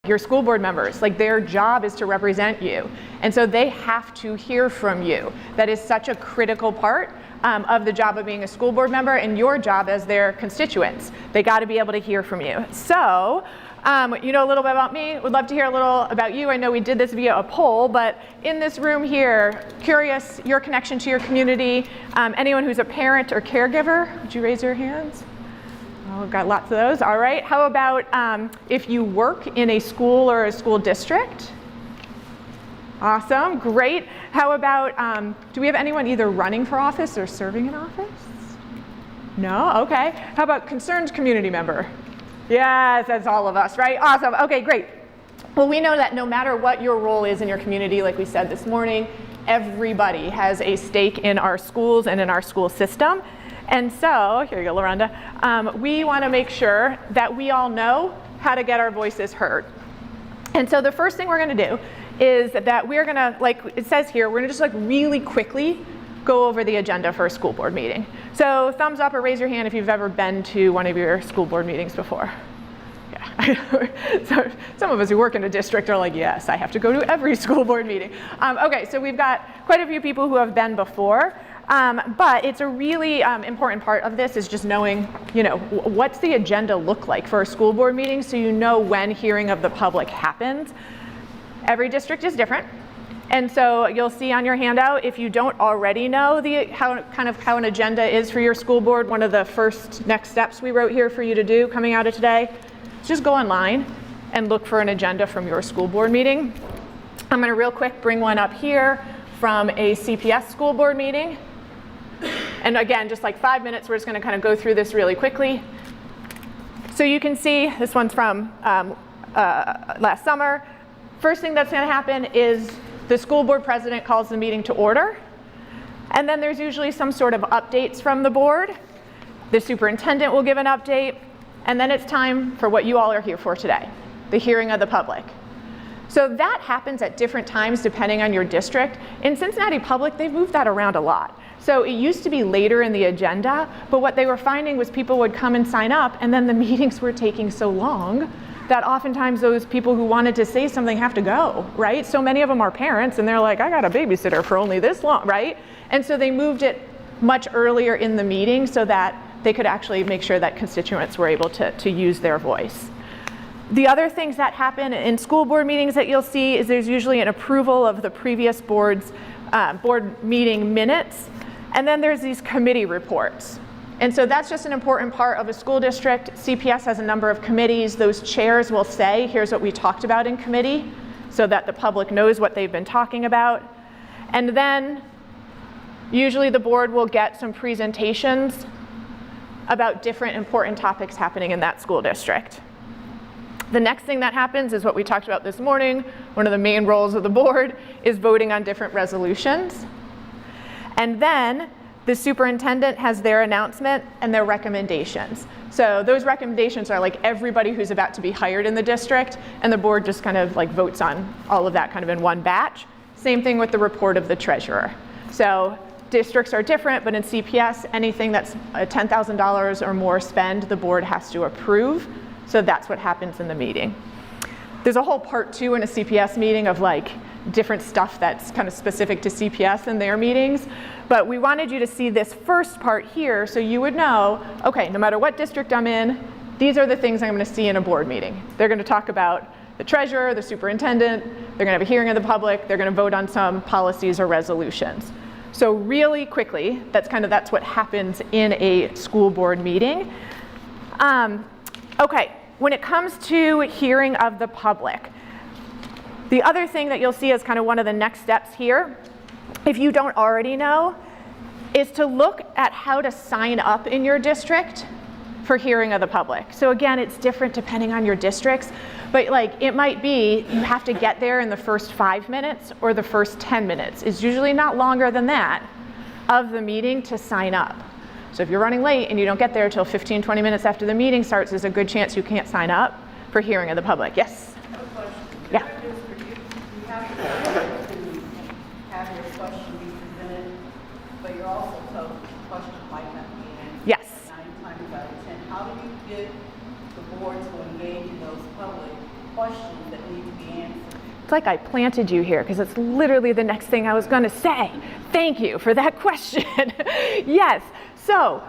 your school board members. Like, their job is to represent you. And so they have to hear from you. That is such a critical part of the job of being a school board member and your job as their constituents. They got to be able to hear from you. So, you know a little bit about me. Would love to hear a little about you. I know we did this via a poll, but in this room here, curious your connection to your community. Anyone who's a parent or caregiver, would you raise your hands? Oh, we've got lots of those. All right. How about if you work in a school or a school district? Awesome. Great. How about, do we have anyone either running for office or serving in office? No? Okay. How about concerned community member? Yes, that's all of us, right? Awesome. Okay, great. Well, we know that no matter what your role is in your community, like we said this morning, everybody has a stake in our schools and in our school system. And so, here you go, Loranda, we want to make sure that we all know how to get our voices heard. And so the first thing we're going to do is that we're going to, like it says here, we're going to just like really quickly go over the agenda for a school board meeting. So thumbs up or raise your hand if you've ever been to one of your school board meetings before. Yeah. So some of us who work in a district are like, yes, I have to go to every school board meeting. Okay, so we've got quite a few people who have been before. But it's a really important part of this is just knowing, you know, what's the agenda look like for a school board meeting so you know when hearing of the public happens. Every district is different. And so you'll see on your handout, if you don't already know how an agenda is for your school board, one of the first next steps we wrote here for you to do coming out of today, is just go online and look for an agenda from your school board meeting. I'm going to real quick bring one up here from a CPS school board meeting. And again, just like 5 minutes, we're just going to kind of go through this really quickly. So you can see this one's from last summer. First thing that's going to happen is the school board president calls the meeting to order. And then there's usually some sort of updates from the board. The superintendent will give an update. And then it's time for what you all are here for today, the hearing of the public. So that happens at different times depending on your district. In Cincinnati Public, they've moved that around a lot. So it used to be later in the agenda, but what they were finding was people would come and sign up, and then the meetings were taking so long that oftentimes those people who wanted to say something have to go, right? So many of them are parents, and they're like, I got a babysitter for only this long, right? And so they moved it much earlier in the meeting so that they could actually make sure that constituents were able to use their voice. The other things that happen in school board meetings that you'll see is there's usually an approval of the previous board meeting minutes, and then there's these committee reports. And so that's just an important part of a school district. CPS has a number of committees. Those chairs will say, here's what we talked about in committee, so that the public knows what they've been talking about. And then usually the board will get some presentations about different important topics happening in that school district. The next thing that happens is what we talked about this morning. One of the main roles of the board is voting on different resolutions. And then the superintendent has their announcement and their recommendations. So those recommendations are like everybody who's about to be hired in the district, and the board just kind of like votes on all of that kind of in one batch. Same thing with the report of the treasurer. So districts are different, but in CPS, anything that's $10,000 or more spend, the board has to approve. So that's what happens in the meeting. There's a whole part 2 in a CPS meeting of like different stuff that's kind of specific to CPS in their meetings. But we wanted you to see this first part here so you would know, okay, no matter what district I'm in, these are the things I'm going to see in a board meeting. They're going to talk about the treasurer, the superintendent, they're going to have a hearing of the public, they're going to vote on some policies or resolutions. So really quickly, that's what happens in a school board meeting. Okay, when it comes to hearing of the public, the other thing that you'll see as kind of one of the next steps here, if you don't already know, is to look at how to sign up in your district for hearing of the public. So again, it's different depending on your districts, but like it might be you have to get there in the first 5 minutes or the first 10 minutes. It's usually not longer than that of the meeting to sign up. So if you're running late and you don't get there till 15, 20 minutes after the meeting starts, there's a good chance you can't sign up for hearing of the public. Yes? I have a question. Yeah. You have to have your question be presented, but you're also told the question might not be answered. Yes. 9 times out of 10. How do you get the board to engage in those public questions that need to be answered. It's like I planted you here because it's literally the next thing I was going to say. Thank you for that question. Yes. So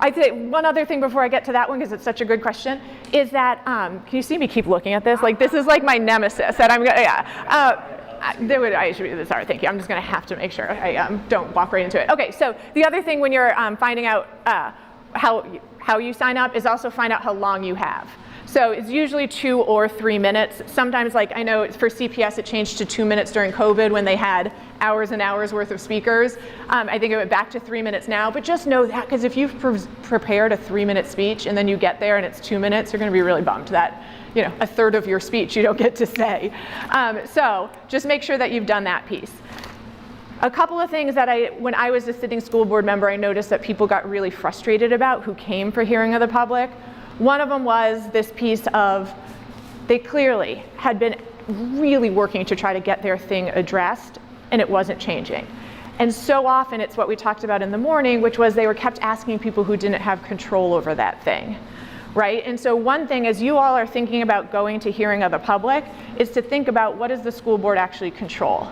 I'd say one other thing before I get to that one, because it's such a good question, is that, can you see me keep looking at this? Like, this is like my nemesis that I'm going to, I should do this. Sorry, thank you. I'm just going to have to make sure I don't walk right into it. Okay, so the other thing when you're finding out how you sign up is also find out how long you have. So it's usually 2 or 3 minutes. Sometimes, like I know for CPS it changed to 2 minutes during COVID when they had hours and hours worth of speakers. I think it went back to 3 minutes now, but just know that, because if you've prepared a 3-minute speech and then you get there and it's 2 minutes, you're gonna be really bummed that, you know, a third of your speech you don't get to say. So just make sure that you've done that piece. A couple of things that when I was a sitting school board member, I noticed that people got really frustrated about who came for hearing of the public. One of them was this piece of, they clearly had been really working to try to get their thing addressed, and it wasn't changing. And so often it's what we talked about in the morning, which was they were kept asking people who didn't have control over that thing, right? And so one thing, as you all are thinking about going to hearing of the public, is to think about what does the school board actually control?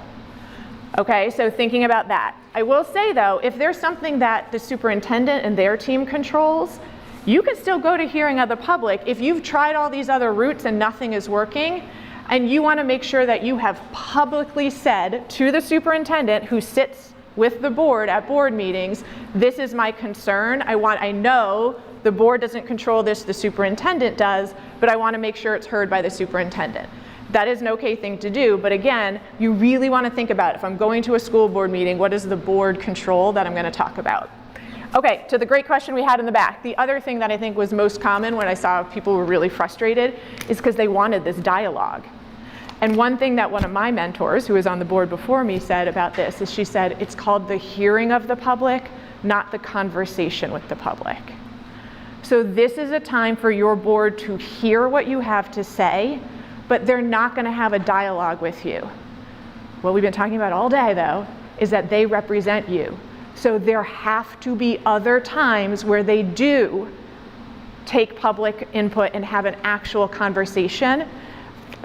Okay, so thinking about that. I will say though, if there's something that the superintendent and their team controls, you can still go to hearing of the public if you've tried all these other routes and nothing is working, and you want to make sure that you have publicly said to the superintendent who sits with the board at board meetings, this is my concern. I know the board doesn't control this, the superintendent does, but I want to make sure it's heard by the superintendent. That is an okay thing to do, but again, you really want to think about, if I'm going to a school board meeting, what does the board control that I'm going to talk about? Okay, to the great question we had in the back. The other thing that I think was most common when I saw people were really frustrated is because they wanted this dialogue. And one thing that one of my mentors, who was on the board before me, said about this is she said, it's called the hearing of the public, not the conversation with the public. So this is a time for your board to hear what you have to say, but they're not going to have a dialogue with you. What we've been talking about all day, though, is that they represent you. So there have to be other times where they do take public input and have an actual conversation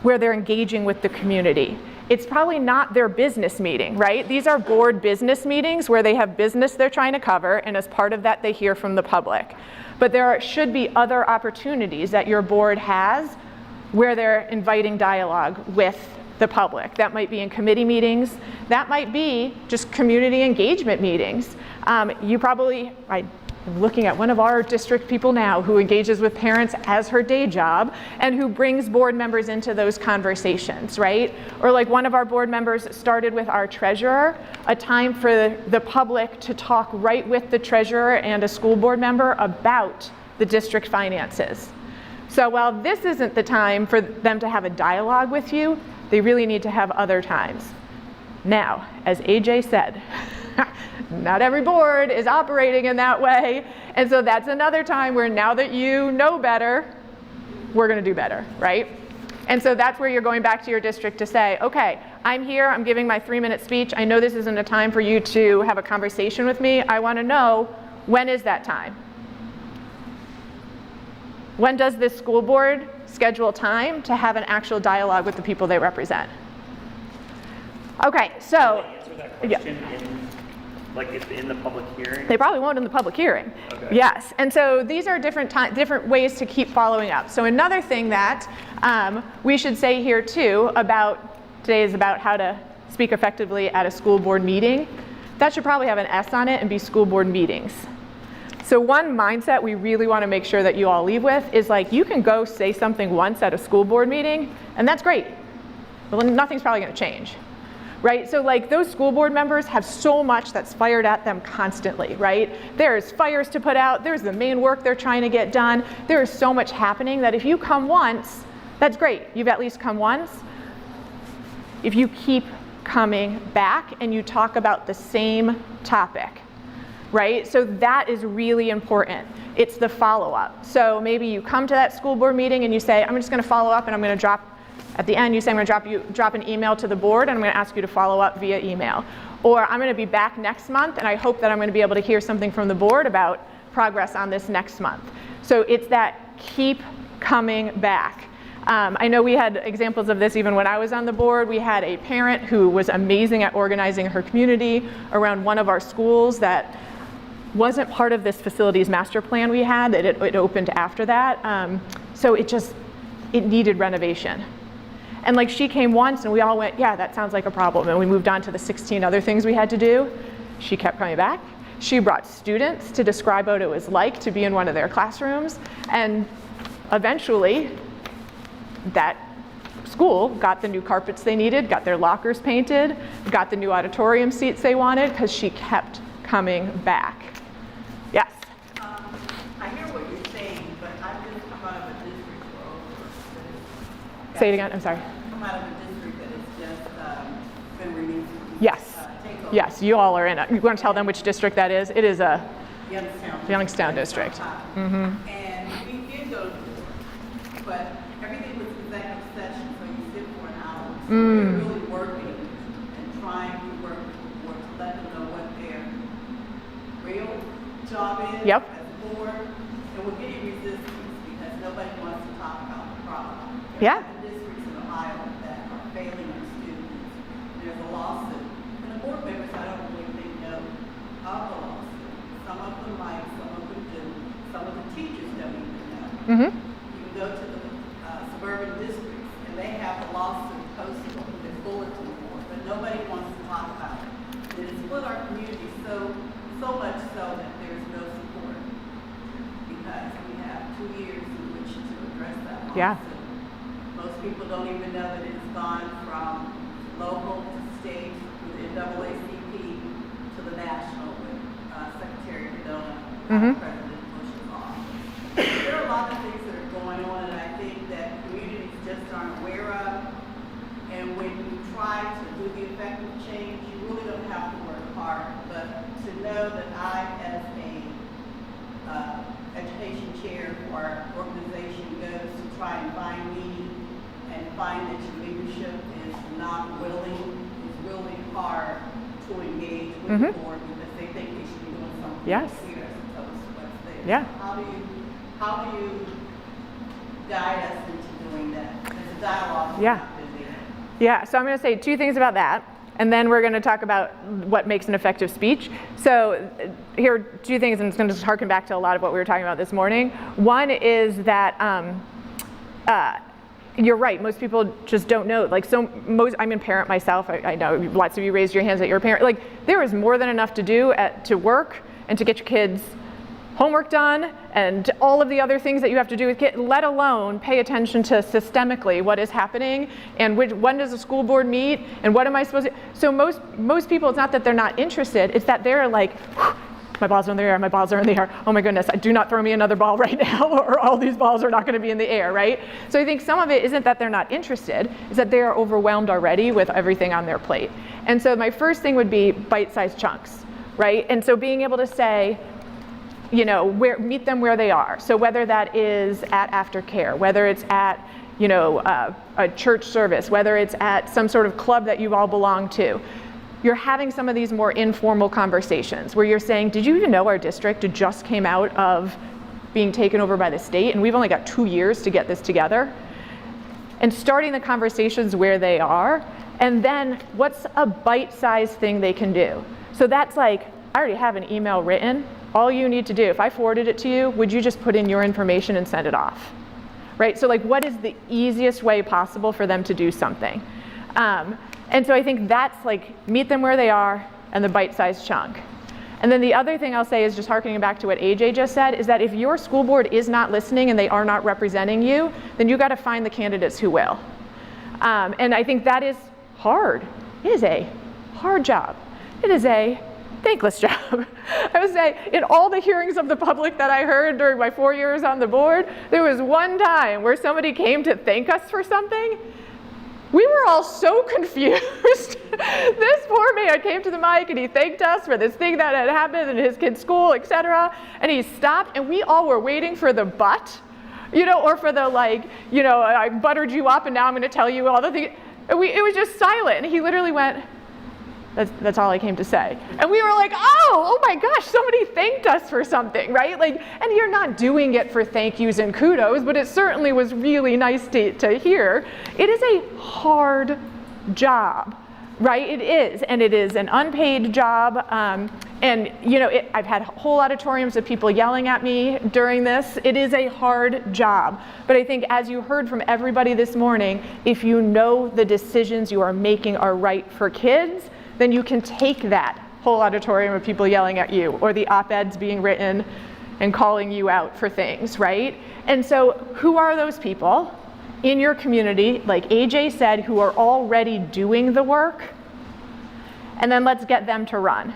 where they're engaging with the community. It's probably not their business meeting, right? These are board business meetings where they have business they're trying to cover, and as part of that, they hear from the public. But there should be other opportunities that your board has where they're inviting dialogue with the public. That might be in committee meetings. That might be just community engagement meetings. I'm looking at one of our district people now who engages with parents as her day job and who brings board members into those conversations, right? Or like one of our board members started with our treasurer, a time for the public to talk right with the treasurer and a school board member about the district finances. So while this isn't the time for them to have a dialogue with you, they really need to have other times. Now, as AJ said, not every board is operating in that way. And so that's another time where now that you know better, we're going to do better, right? And so that's where you're going back to your district to say, okay, I'm here, I'm giving my 3-minute speech. I know this isn't a time for you to have a conversation with me. I want to know, when is that time? When does this school board schedule time to have an actual dialogue with the people they represent? Okay, so, yeah. Like in the public hearing? They probably won't in the public hearing. Okay. Yes, and so these are different ways to keep following up. So another thing that we should say here too today is about how to speak effectively at a school board meeting. That should probably have an S on it and be school board meetings. So one mindset we really want to make sure that you all leave with is like, you can go say something once at a school board meeting, and that's great. But nothing's probably going to change. Right? So like those school board members have so much that's fired at them constantly, right? There's fires to put out, there's the main work they're trying to get done, there is so much happening that if you come once, that's great, you've at least come once. If you keep coming back and you talk about the same topic, right? So that is really important. It's the follow-up. So maybe you come to that school board meeting and you say, I'm just going to follow up and I'm going to drop. At the end, you say, I'm going to drop an email to the board, and I'm going to ask you to follow up via email. Or I'm going to be back next month, and I hope that I'm going to be able to hear something from the board about progress on this next month. So it's that keep coming back. I know we had examples of this even when I was on the board. We had a parent who was amazing at organizing her community around one of our schools that wasn't part of this facilities master plan we had, that it opened after that. So it needed renovation. And like she came once and we all went, yeah, that sounds like a problem. And we moved on to the 16 other things we had to do. She kept coming back. She brought students to describe what it was like to be in one of their classrooms. And eventually, that school got the new carpets they needed, got their lockers painted, got the new auditorium seats they wanted, because she kept coming back. Yes? I hear what you're saying, but I've just come out of a district for over. Say it again, I'm sorry. Come out of a district that has just been released. Yes. Takeover. Yes, you all are in it. You want to tell them which district that is? It is a Youngstown district. Mm-hmm. And we did go to district, but everything was executive session, so you sit for an hour. So we're really working and trying to work with the board to let them know what their real job is Yep. as a board. And we're getting resistance because nobody wants to talk about the problem. Yeah. There are districts in Ohio that are failing their students. There's a lawsuit. And the board members, I don't really think know of the lawsuit. Some of them might, some of them do. Some of the teachers don't even know. Mm-hmm. You can go to the suburban districts and they have a lawsuit posted on their bulletin board, but nobody wants to talk about it. And it's split our community so much so that there's no support because we have 2 years in which to address that lawsuit. Yeah. Most people don't even know that it's gone from local to state with the NAACP to the national with Secretary Cadona, President Bush's office. There are a lot of things that are going on, and I think that communities just aren't aware of. And when you try to do the effective change, you really don't have to work hard. But to know that I, as a education chair for our organization, goes to try and find me and find that your leadership is not willing, is really hard to engage with the board because they think they should be doing something Yes. here as opposed to what's there. Yeah. So how do you guide us into doing that? There's a dialogue that's Yeah. not been there. Yeah, so I'm going to say 2 things about that, and then we're going to talk about what makes an effective speech. So here are 2 things, and it's going to just harken back to a lot of what we were talking about this morning. One is that you're right, most people just don't know. Like, I'm a parent myself. I know lots of you raised your hands that you're a parent. Like, there is more than enough to do to work and to get your kids' homework done and all of the other things that you have to do with kids, let alone pay attention to systemically what is happening and when does the school board meet and what am I supposed to. So most people, it's not that they're not interested, it's that they're like, my balls are in the air, my balls are in the air. Oh my goodness, do not throw me another ball right now or all these balls are not going to be in the air, right? So I think some of it isn't that they're not interested, it's that they are overwhelmed already with everything on their plate. And so my first thing would be bite-sized chunks, right? And so being able to say, meet them where they are. So whether that is at aftercare, whether it's at, a church service, whether it's at some sort of club that you all belong to, you're having some of these more informal conversations where you're saying, did you even know our district just came out of being taken over by the state and we've only got 2 years to get this together? And starting the conversations where they are, and then what's a bite-sized thing they can do? So that's like, I already have an email written. All you need to do, if I forwarded it to you, would you just put in your information and send it off? Right? So like, what is the easiest way possible for them to do something? And so I think that's like, meet them where they are and the bite-sized chunk. And then the other thing I'll say is just harkening back to what AJ just said, is that if your school board is not listening and they are not representing you, then you got to find the candidates who will. And I think that is hard. It is a hard job. It is a thankless job. I would say in all the hearings of the public that I heard during my 4 years on the board, there was one time where somebody came to thank us for something. We were all so confused. This poor man came to the mic and he thanked us for this thing that had happened in his kid's school, etc. And he stopped and we all were waiting for the but, or for the I buttered you up and now I'm going to tell you all the things. It was just silent. And he literally went, That's all I came to say. And we were like, oh my gosh, somebody thanked us for something, right? Like, and you're not doing it for thank yous and kudos, but it certainly was really nice to hear. It is a hard job, right? It is, and it is an unpaid job. And you know, I've had whole auditoriums of people yelling at me during this. It is a hard job. But I think as you heard from everybody this morning, if you know the decisions you are making are right for kids, then you can take that whole auditorium of people yelling at you, or the op-eds being written and calling you out for things, right? And so who are those people in your community, like AJ said, who are already doing the work? And then let's get them to run.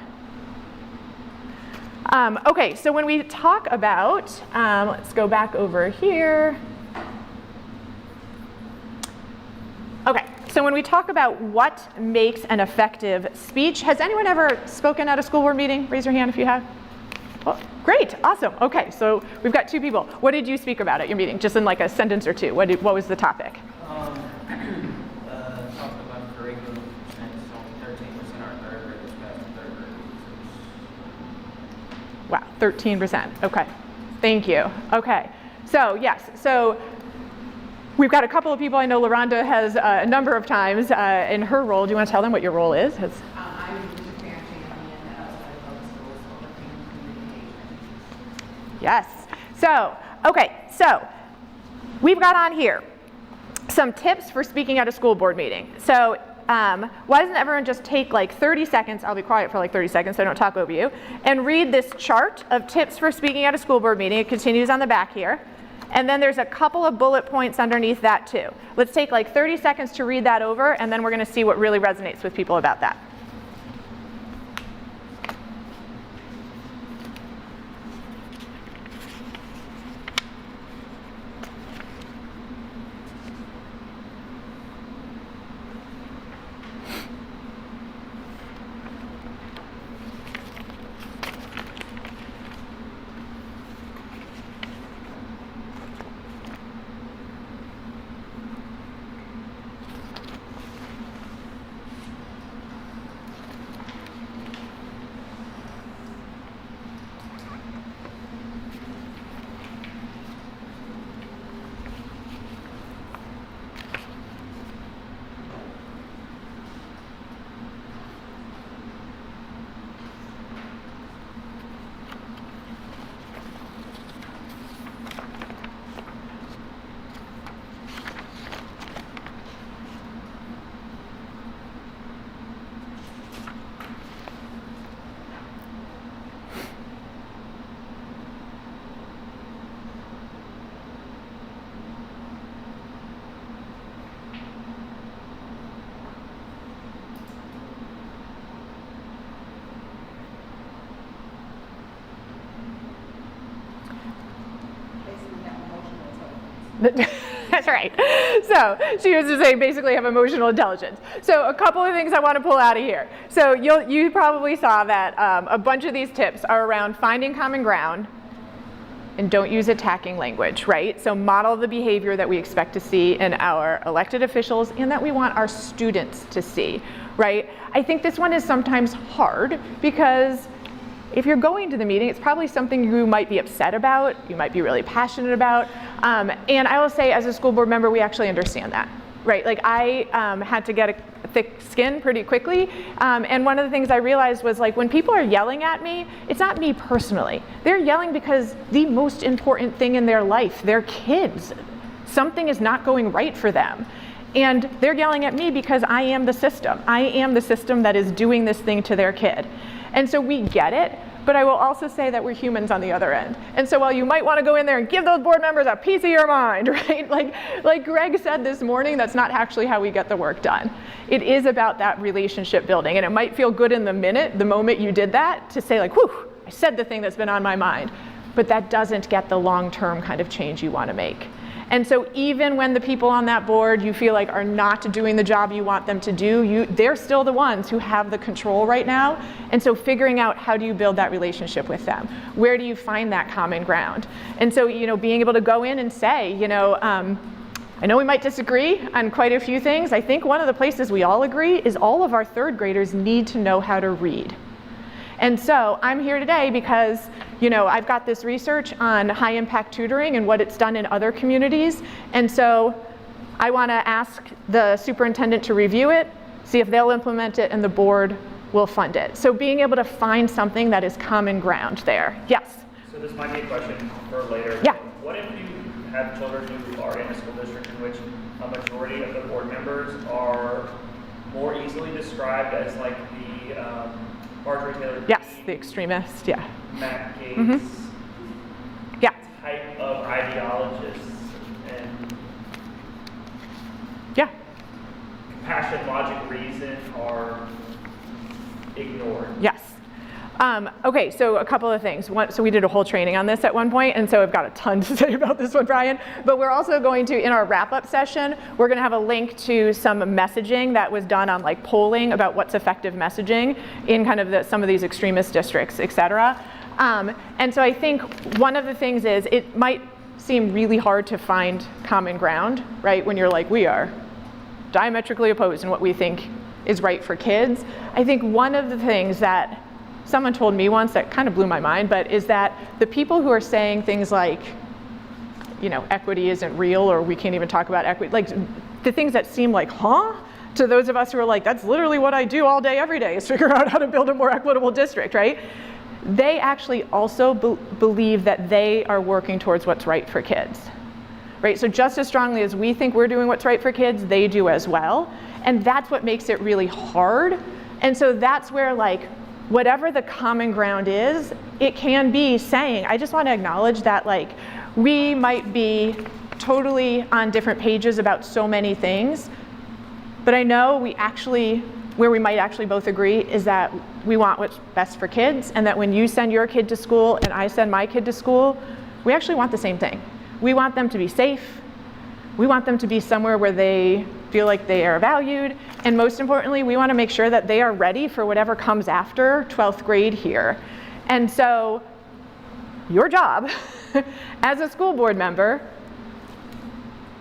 Okay, so when we talk about, let's go back over here. Okay, so when we talk about what makes an effective speech, has anyone ever spoken at a school board meeting? Raise your hand if you have. Oh, great, awesome. Okay, so we've got 2 people. What did you speak about at your meeting? Just in like a sentence or 2. What was the topic? Talked about curriculum, so 13% are third graders passing third grade. Wow, 13%. Okay, thank you. Okay, so yes, so we've got a couple of people. I know LaRonda has a number of times in her role. Do you want to tell them what your role is? I'm the parenting and public schools overcoming community engagement. Yes. So, okay, so we've got on here some tips for speaking at a school board meeting. So why doesn't everyone just take like 30 seconds, I'll be quiet for like 30 seconds so I don't talk over you, and read this chart of tips for speaking at a school board meeting. It continues on the back here. And then there's a couple of bullet points underneath that too. Let's take like 30 seconds to read that over, and then we're going to see what really resonates with people about that. That's right. So she was just saying basically have emotional intelligence. So a couple of things I want to pull out of here. So you probably saw that a bunch of these tips are around finding common ground and don't use attacking language, right? So model the behavior that we expect to see in our elected officials and that we want our students to see, right? I think this one is sometimes hard because if you're going to the meeting, it's probably something you might be upset about, you might be really passionate about. And I will say, as a school board member, we actually understand that, right? Like I had to get a thick skin pretty quickly. And one of the things I realized was like when people are yelling at me, it's not me personally. They're yelling because the most important thing in their life, their kids, something is not going right for them. And they're yelling at me because I am the system. I am the system that is doing this thing to their kid. And so we get it, but I will also say that we're humans on the other end. And so while you might want to go in there and give those board members a piece of your mind, right? Like Greg said this morning, that's not actually how we get the work done. It is about that relationship building. And it might feel good in the moment you did that, to say like, whew, I said the thing that's been on my mind. But that doesn't get the long-term kind of change you want to make. And so even when the people on that board you feel like are not doing the job you want them to do, they're still the ones who have the control right now. And so figuring out how do you build that relationship with them? Where do you find that common ground? And so, being able to go in and say, I know we might disagree on quite a few things. I think one of the places we all agree is all of our third graders need to know how to read. And so I'm here today because, I've got this research on high impact tutoring and what it's done in other communities. And so I want to ask the superintendent to review it, see if they'll implement it, and the board will fund it. So being able to find something that is common ground there. Yes? So this might be a question for later. Yeah. What if you have children who are in a school district in which a majority of the board members are more easily described as like the Marjorie Taylor Yes, Greene, the extremist, yeah. Matt Gates Yeah. type of ideologists, and Yeah. compassion, logic, reason are ignored. Yes. Okay, so a couple of things. So we did a whole training on this at one point, and so I've got a ton to say about this one, Brian. But we're also going to, in our wrap-up session, we're going to have a link to some messaging that was done on like polling about what's effective messaging in kind of some of these extremist districts, et cetera. And so I think one of the things is it might seem really hard to find common ground, right? When you're like, we are diametrically opposed in what we think is right for kids. I think one of the things that someone told me once that kind of blew my mind, but is that the people who are saying things like, equity isn't real, or we can't even talk about equity, like the things that seem like, to those of us who are like, that's literally what I do all day, every day, is figure out how to build a more equitable district, right? They actually also believe that they are working towards what's right for kids, right? So just as strongly as we think we're doing what's right for kids, they do as well. And that's what makes it really hard. And so that's where like, whatever the common ground is, it can be saying, I just want to acknowledge that like, we might be totally on different pages about so many things, but I know where we might actually both agree is that we want what's best for kids, and that when you send your kid to school and I send my kid to school, we actually want the same thing. We want them to be safe. We want them to be somewhere where they feel like they are valued. And most importantly, we want to make sure that they are ready for whatever comes after 12th grade here. And so your job as a school board member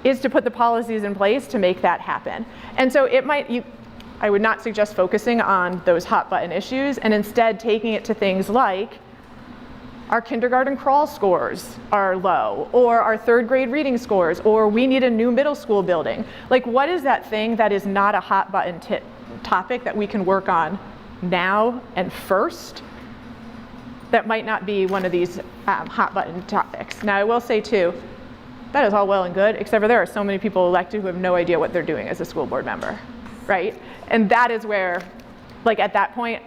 is to put the policies in place to make that happen. And so I would not suggest focusing on those hot button issues and instead taking it to things like our kindergarten crawl scores are low, or our third grade reading scores, or we need a new middle school building. Like, what is that thing that is not a hot button topic that we can work on now and first that might not be one of these hot button topics? Now, I will say too, that is all well and good, except for there are so many people elected who have no idea what they're doing as a school board member, right? And that is where, like at that point,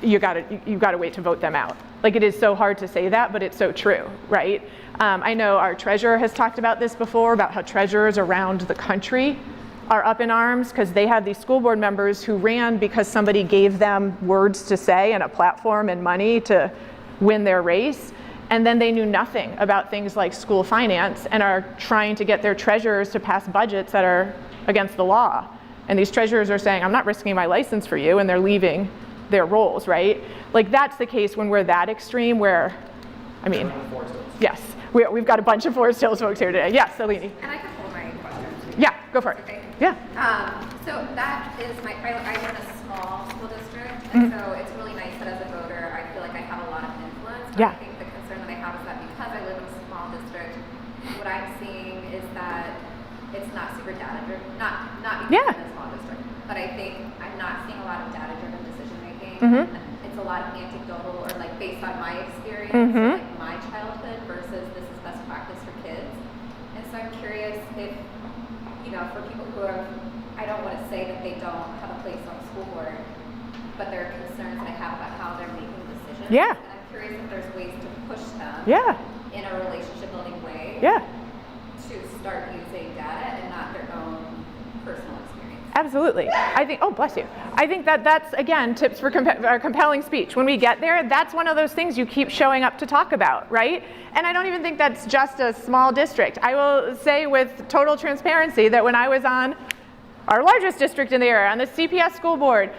you gotta wait to vote them out. Like, it is so hard to say that, but it's so true, right? I know our treasurer has talked about this before, about how treasurers around the country are up in arms because they have these school board members who ran because somebody gave them words to say and a platform and money to win their race. And then they knew nothing about things like school finance and are trying to get their treasurers to pass budgets that are against the law. And these treasurers are saying, I'm not risking my license for you, and they're leaving their roles, right? Like, that's the case when we're that extreme where, yes, we've got a bunch of Forest Hills folks here today. Yes, Alini. And I can hold my question. Yeah, go for it. Okay. Yeah. So that is I run a small school district, and so it's really nice that as a voter, I feel like I have a lot of influence. But Yeah. I think the concern that I have is that because I live in a small district, what I'm seeing is that it's not super data driven, not because Yeah. I'm in a small district, but I think I'm not seeing a lot of data driven decision making. Mhm. It's a lot of anecdotal or like based on my experience, Mhm. like my childhood versus this is best practice for kids. And so I'm curious if, for people who are, I don't want to say that they don't have a place on the school board, but there are concerns I have about how they're making decisions. Yeah. And I'm curious if there's ways to push them Yeah. in a relationship building way Yeah. to start using data and not their own personal experience. Absolutely. I think, oh, bless you. I think that's, again, tips for compelling speech. When we get there, that's one of those things you keep showing up to talk about, right? And I don't even think that's just a small district. I will say with total transparency that when I was on our largest district in the area, on the CPS school board,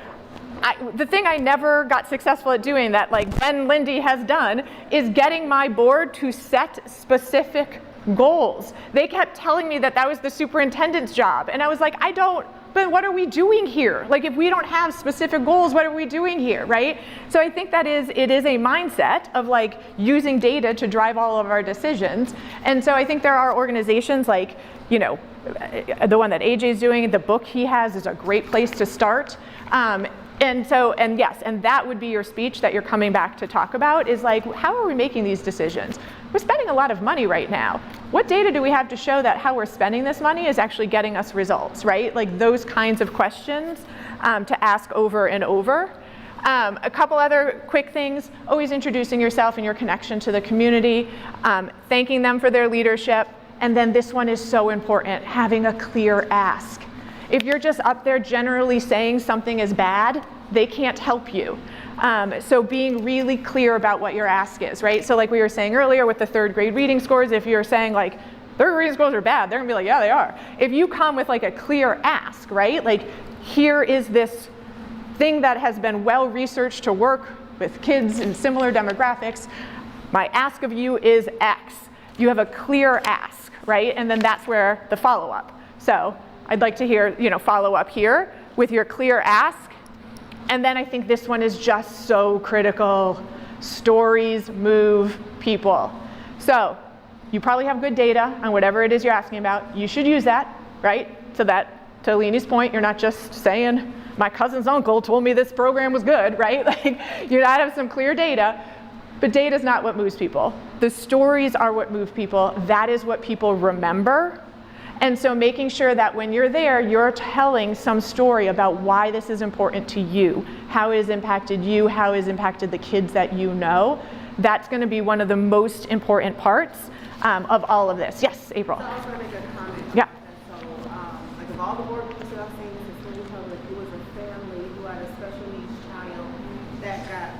the thing I never got successful at doing that like Ben Lindy has done is getting my board to set specific goals. They kept telling me that that was the superintendent's job. And I was like, but what are we doing here? Like, if we don't have specific goals, what are we doing here, right? So I think it is a mindset of like using data to drive all of our decisions. And so I think there are organizations like, you know, the one that AJ's doing, the book he has is a great place to start. And that would be your speech that you're coming back to talk about, is like, how are we making these decisions? We're spending a lot of money right now. What data do we have to show that how we're spending this money is actually getting us results, right? Like those kinds of questions to ask over and over. A couple other quick things: always introducing yourself and your connection to the community, thanking them for their leadership, and then this one is so important, having a clear ask. If you're just up there generally saying something is bad, they can't help you. So being really clear about what your ask is, right? So like we were saying earlier with the third grade reading scores, if you're saying like, third grade reading scores are bad, they're gonna be like, yeah, they are. If you come with like a clear ask, right? Like, here is this thing that has been well researched to work with kids in similar demographics. My ask of you is X. You have a clear ask, right? And then that's where the follow-up. So I'd like to hear, you know, follow up here with your clear ask. And then I think this one is just so critical. Stories move people. So you probably have good data on whatever it is you're asking about. You should use that, right? So that, to Leni's point, you're not just saying, my cousin's uncle told me this program was good, right? Like, you gotta have some clear data. But data is not what moves people. The stories are what move people. That is what people remember. And so making sure that when you're there, you're telling some story about why this is important to you, how it has impacted you, how it has impacted the kids that you know. That's going to be one of the most important parts of all of this. Yes, April. So I was going to make a comment. Yeah. So, like of all the board members that I've seen in Central Public, it was a family who had a special needs child that got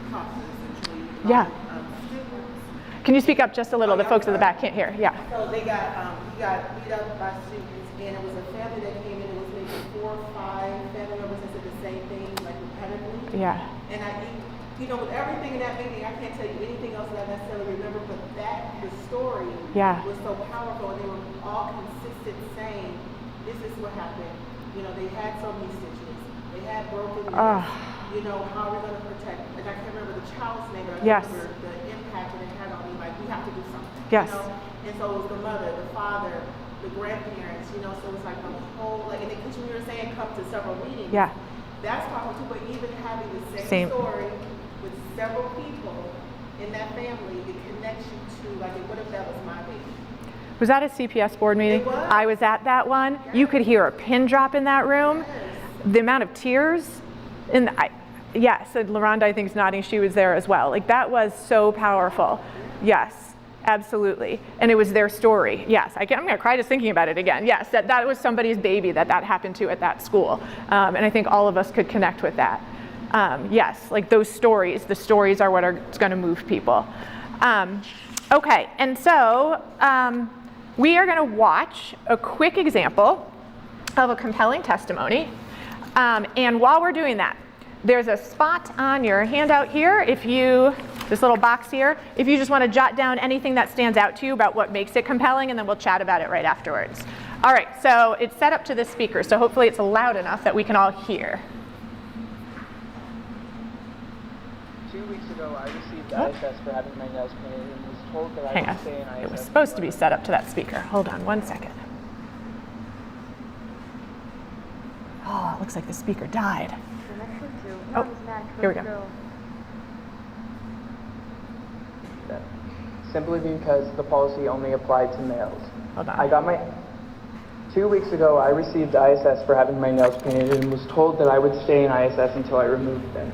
accosted, essentially. Yeah. Students. Can you speak up just a little? The folks in the back can't hear. Yeah. So they got, he got beat up by students, and it was a family that came in. It was maybe 4 or 5 family members that said the same thing, like repetitively. Yeah. And you know, with everything in that meeting, I can't tell you anything else that I necessarily remember, but the story was so powerful, and they were all consistent saying, this is what happened. You know, they had so many stitches. They had broken ribs. You know, how are we going to protect? Like, I can't remember the child's name, but I remember the impact that it had on me. Like, we have to do something. Yes. You know? And so it was the mother, the father, the grandparents, you know, so it was like the whole, like, and because when you were saying come to several meetings, that's powerful too, but even having the same story with several people in that family, it connects you to, like, what if that was my baby? Was that a CPS board meeting? It was. I was at that one. Yes. You could hear a pin drop in that room. Yes. The amount of tears. Yes, and LaRonda, I think, is nodding. She was there as well. Like, that was so powerful. Yes, absolutely. And it was their story. Yes, I'm going to cry just thinking about it again. Yes, that was somebody's baby that happened to at that school. And I think all of us could connect with that. Yes, like those stories. The stories are what are going to move people. Okay, and so we are going to watch a quick example of a compelling testimony. And while we're doing that, there's a spot on your handout here, this little box here, if you just want to jot down anything that stands out to you about what makes it compelling, and then we'll chat about it right afterwards. All right, so it's set up to the speaker, so hopefully it's loud enough that we can all hear. 2 weeks ago, I received ISS for having my nails painted and was told that I would stay in ISS. It was supposed to be set up to that speaker. Hold on 1 second. Oh, it looks like the speaker died. Oh, here we go. Simply because the policy only applied to males. Hold on. 2 weeks ago, I received ISS for having my nails painted and was told that I would stay in ISS until I removed them.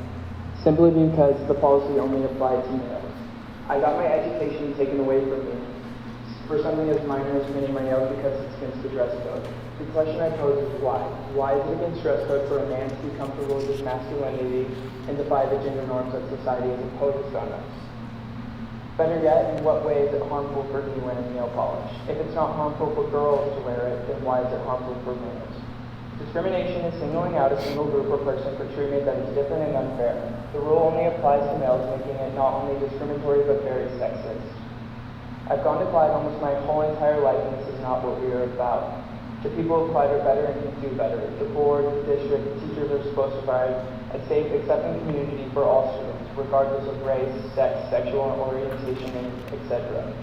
Simply because the policy only applied to males. I got my education taken away from me for something as minor as painting my nails because it's against the dress code. The question I pose is why? Why is it against dress code for a man to be comfortable with his masculinity and defy the gender norms that society has imposed on us? Better yet, in what way is it harmful for me wearing nail polish? If it's not harmful for girls to wear it, then why is it harmful for males? Discrimination is singling out a single group or person for treatment that is different and unfair. The rule only applies to males, making it not only discriminatory but very sexist. I've gone to Clyde almost my whole entire life, and this is not what we are about. The people of Clyde are better and can do better. The board, the district, the teachers are supposed to provide a safe, accepting community for all students, regardless of race, sex, sexual orientation, and etc.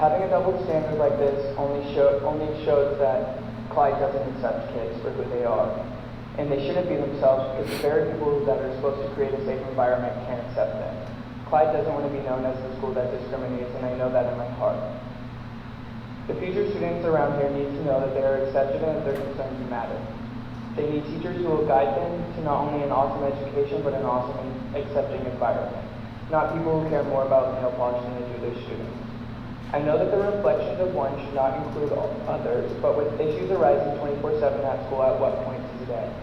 Having a double standard like this only shows that Clyde doesn't accept kids for who they are. And they shouldn't be themselves, because the very people that are supposed to create a safe environment can't accept them. Clyde doesn't want to be known as the school that discriminates, and I know that in my heart. The future students around here need to know that they are accepted and that their concerns matter. They need teachers who will guide them to not only an awesome education, but an awesome and accepting environment. Not people who care more about nail polish than they do their students. I know that the reflections of one should not include all others, but with issues arising 24/7 at school, at what point does it end?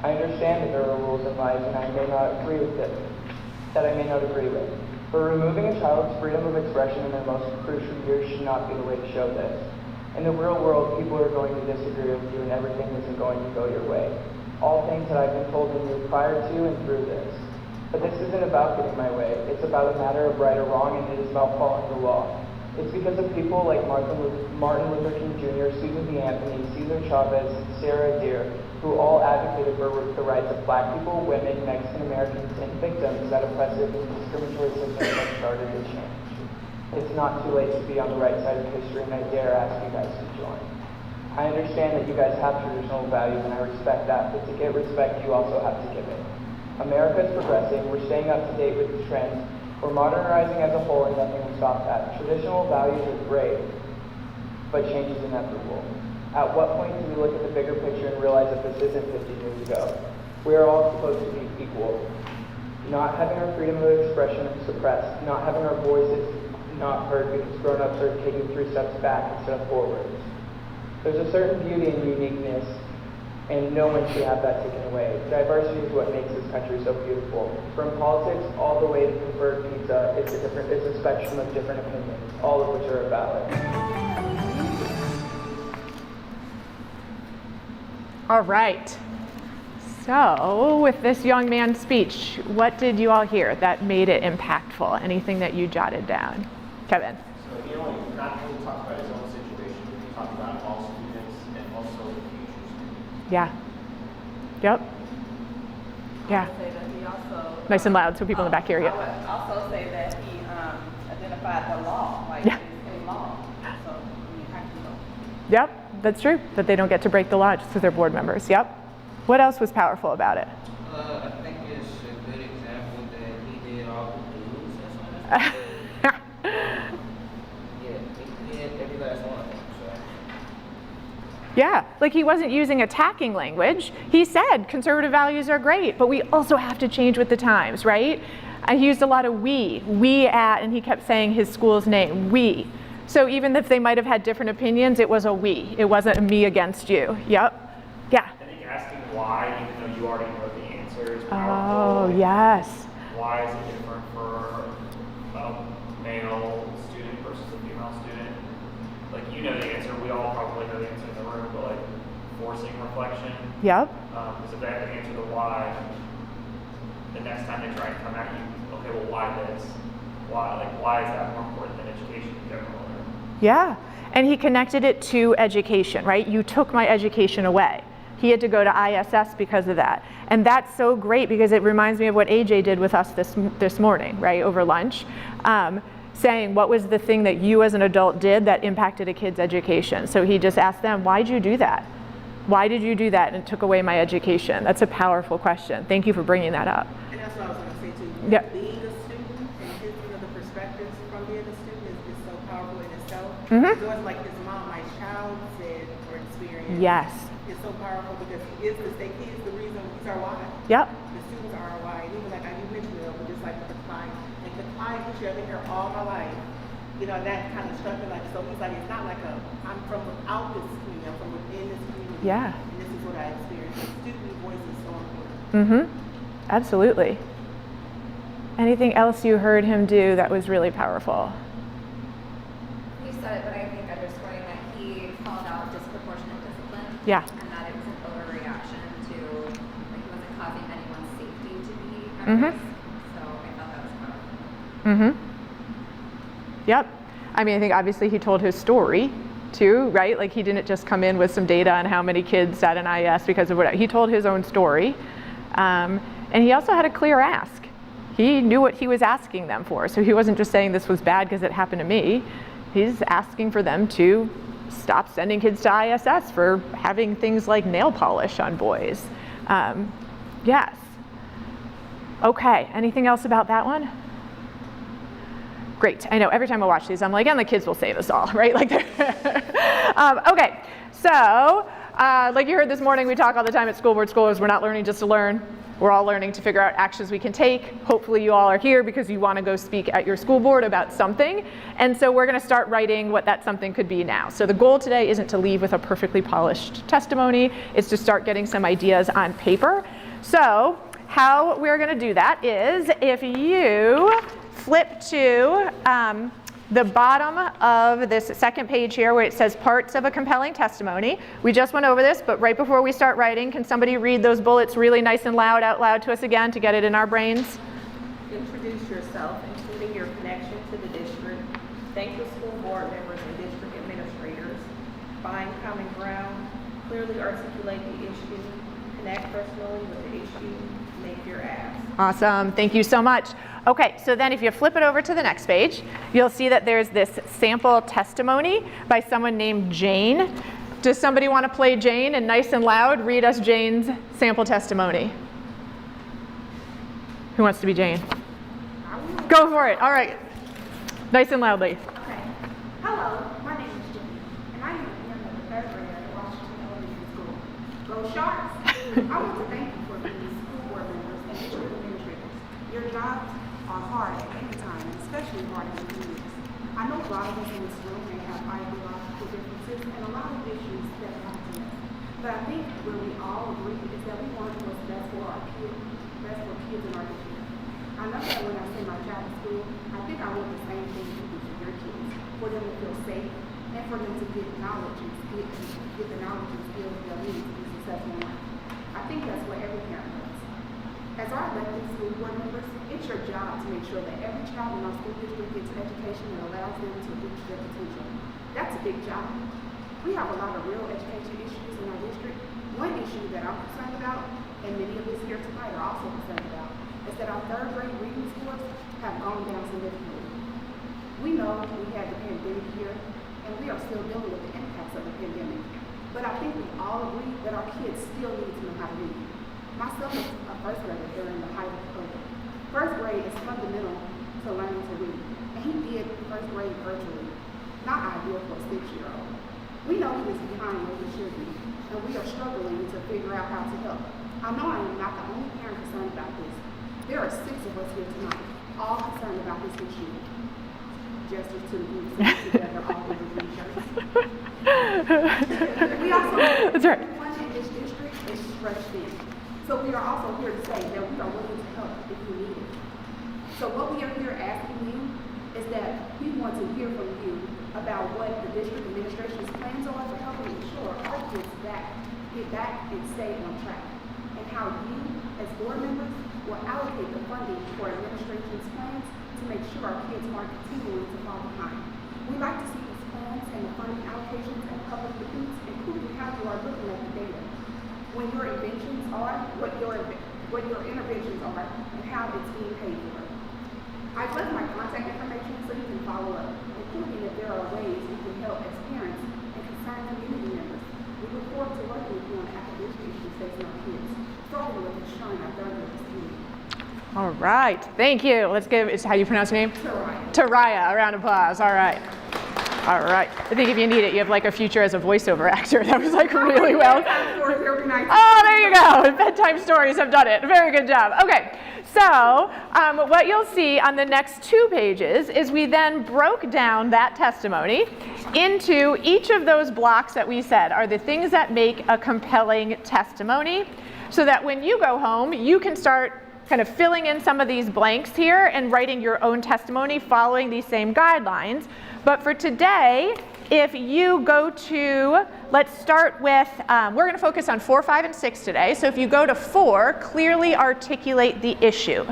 I understand that there are rules in life, and I may not agree with it. But removing a child's freedom of expression in their most crucial years should not be the way to show this. In the real world, people are going to disagree with you, and everything isn't going to go your way. All things that I've been told of you prior to and through this. But this isn't about getting my way. It's about a matter of right or wrong, and it is about following the law. It's because of people like Martin Luther King Jr., Susan B. Anthony, Cesar Chavez, Sarah Adair, who all advocated for the rights of Black people, women, Mexican Americans, and victims that oppressive and discriminatory systems have started to change. It's not too late to be on the right side of history, and I dare ask you guys to join. I understand that you guys have traditional values, and I respect that, but to get respect, you also have to give it. America is progressing, we're staying up to date with the trends, we're modernizing as a whole, and nothing will stop that. Traditional values are great, but change is inevitable. At what point do we look at the bigger picture and realize that this isn't 50 years ago? We are all supposed to be equal. Not having our freedom of expression suppressed, not having our voices not heard because grown-ups are taking 3 steps back instead of forwards. There's a certain beauty and uniqueness, and no one should have that taken away. Diversity is what makes this country so beautiful. From politics all the way to preferred pizza, it's a spectrum of different opinions, all of which are valid. All right. So, with this young man's speech, what did you all hear that made it impactful? Anything that you jotted down? Kevin. So, he not only talked about his own situation, he talked about all students and also the future students. Yeah. Yep. Yeah. I would say that he also, Nice and loud so people in the back hear you. I would also say that he identified the law, like Yeah. it's a law. So you have to know. Yep, that's true. That they don't get to break the law just because they're board members. Yep. What else was powerful about it? I think it's a good example that he did all the do's as well. Yeah, he did every last one of them. So. Yeah, like he wasn't using attacking language. He said conservative values are great, but we also have to change with the times, right? And he used a lot of we at, and he kept saying his school's name, we. So even if they might have had different opinions, it was a we. It wasn't a me against you. Yep. Yeah. I think asking why, even though you already know the answer, is Oh, powerful. yes. Why is it different for a male student versus a female student? Like, you know the answer, we all probably know the answer in the room, but like forcing reflection. Yep. Because if they have to answer the why, the next time they try and come at you, okay, well, why this? Why is that more important than education in general? Yeah. And he connected it to education, right? You took my education away. He had to go to ISS because of that. And that's so great because it reminds me of what AJ did with us this morning, right, over lunch, saying what was the thing that you as an adult did that impacted a kid's education. So he just asked them, why'd you do that? Why did you do that and it took away my education? That's a powerful question. Thank you for bringing that up. And that's what I was going to say too. Yeah. Being a student and his, the perspectives from being a student is so powerful in itself. Mhm. It's always like his mom, my child said or experienced. Yes. It's so powerful because he is the reason, he's our why. Yep. The students are our why. And even like you mentioned it, but just like with the client, like the client issue, I've been here all my life. You know, that kind of struck me like, so he's like, it's not like I'm from without this community, I'm from within this community. Yeah. And this is what I experienced. Student voice is so important. Mm-hmm. Absolutely. Anything else you heard him do that was really powerful? You said it, but I think underscoring that he called out disproportionate discipline. Yeah. And that it was an overreaction to, like, he wasn't causing anyone's safety to be at Mhm. risk. So I thought that was powerful. Mm-hmm. Yep. I mean, I think obviously he told his story too, right? Like he didn't just come in with some data on how many kids sat in IES because of whatever. He told his own story. And he also had a clear ask. He knew what he was asking them for. So he wasn't just saying this was bad because it happened to me. He's asking for them to stop sending kids to ISS for having things like nail polish on boys. Yes. Okay, anything else about that one? Great, I know every time I watch these, I'm like, and the kids will save us all, right? Like, okay, so like you heard this morning, we talk all the time at school board scholars, we're not learning just to learn. We're all learning to figure out actions we can take. Hopefully you all are here because you want to go speak at your school board about something. And so we're going to start writing what that something could be now. So the goal today isn't to leave with a perfectly polished testimony. It's to start getting some ideas on paper. So how we're going to do that is if you flip to the bottom of this second page here where it says parts of a compelling testimony. We just went over this, but right before we start writing, can somebody read those bullets really nice and loud out loud to us again to get it in our brains? Introduce yourself, including your connection to the district. Thank the school board members and district administrators. Find common ground. Clearly articulate the issue. Connect personally with the issue. Make your ask. Awesome, thank you so much. Okay, so then if you flip it over to the next page, you'll see that there's this sample testimony by someone named Jane. Does somebody want to play Jane and nice and loud read us Jane's sample testimony? Who wants to be Jane? Go for it, all right. Nice and loudly. Okay. Hello, my name is Jimmy, and I am a member of the third grade at Washington Elementary School. Go Sharks! I want to thank you for being school board members and district administrators. Your jobs are hard at any time, especially hard in the communities. I know a lot of us in this room may have ideological differences and a lot of issues that come to us. But I think where we all agree is that we want what's best for our kids, best for kids in our district. I know that when I send my child to school, I think I want the same thing you do for your kids, for them to feel safe and for them to get knowledge and get the knowledge and skills they'll need to be successful in life. I think that's what every parent does. As our elected school board members, it's your job to make sure that every child in our school district gets education that allows them to reach their potential. That's a big job. We have a lot of real education issues in our district. One issue that I'm concerned about, and many of us here tonight are also concerned about, is that our third grade reading scores have gone down significantly. We know we had the pandemic here, and we are still dealing with the impacts of the pandemic. But I think we all agree that our kids still need to know how to read. Myself is a first grader during the height of COVID. First grade is fundamental to learning to read, and he did first grade virtually. Not ideal for a 6-year-old. We know he is behind where he should be, and we are struggling to figure out how to help. I know I am not the only parent concerned about this. There are 6 of us here tonight, all concerned about this issue. Gestures to the group together, all with the green shirts. We also know that everyone in this district is stretched thin. So we are also here to say that we are willing to help if you need it. So what we are here asking you is that we want to hear from you about what the district administration's plans are for helping ensure our kids get back and stay on track, and how you, as board members, will allocate the funding for administration's plans to make sure our kids aren't continuing to fall behind. We like to see these plans and the funding allocations and public reviews, including how you are looking at the data, when your inventions are, what your interventions are, and how it's being paid for. I've left my contact information so you can follow up, including if there are ways you can help as parents and concerned community members. We look forward to working with you on academic issues facing our kids, starting with ensuring our third grade community. All right, thank you. Let's give, how do you pronounce your name? Taraya. Taraya, a round of applause, all right. All right, I think if you need it, you have like a future as a voiceover actor. That was like really well. Oh, there you go. Bedtime stories have done it. Very good job. Okay, so what you'll see on the next 2 pages is we then broke down that testimony into each of those blocks that we said are the things that make a compelling testimony, so that when you go home, you can start kind of filling in some of these blanks here and writing your own testimony following these same guidelines. But for today, if you go to, let's start with, we're going to focus on 4, 5, and 6 today. So if you go to 4, clearly articulate the issue.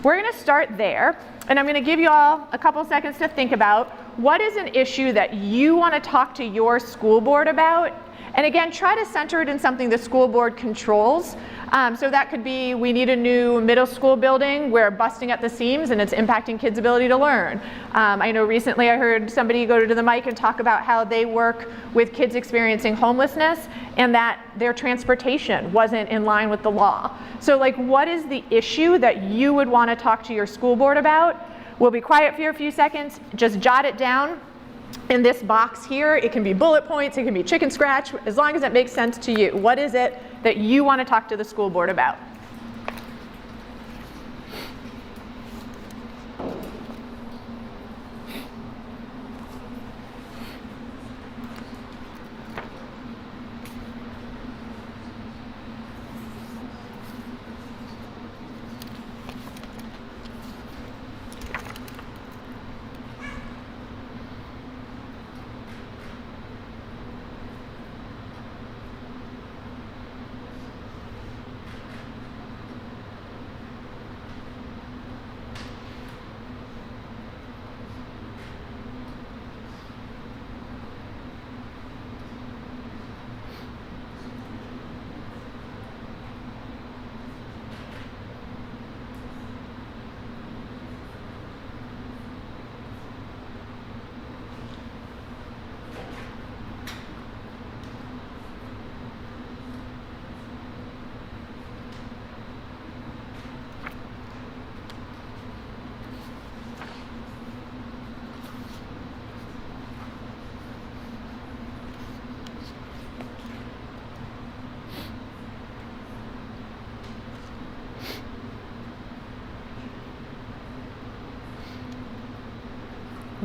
We're going to start there, and I'm going to give you all a couple seconds to think about what is an issue that you want to talk to your school board about? And again, try to center it in something the school board controls. So that could be, we need a new middle school building, we're busting at the seams and it's impacting kids' ability to learn. I know recently I heard somebody go to the mic and talk about how they work with kids experiencing homelessness and that their transportation wasn't in line with the law. So like, what is the issue that you would want to talk to your school board about? We'll be quiet for a few seconds, just jot it down. In this box here, it can be bullet points, it can be chicken scratch, as long as it makes sense to you. What is it that you want to talk to the school board about?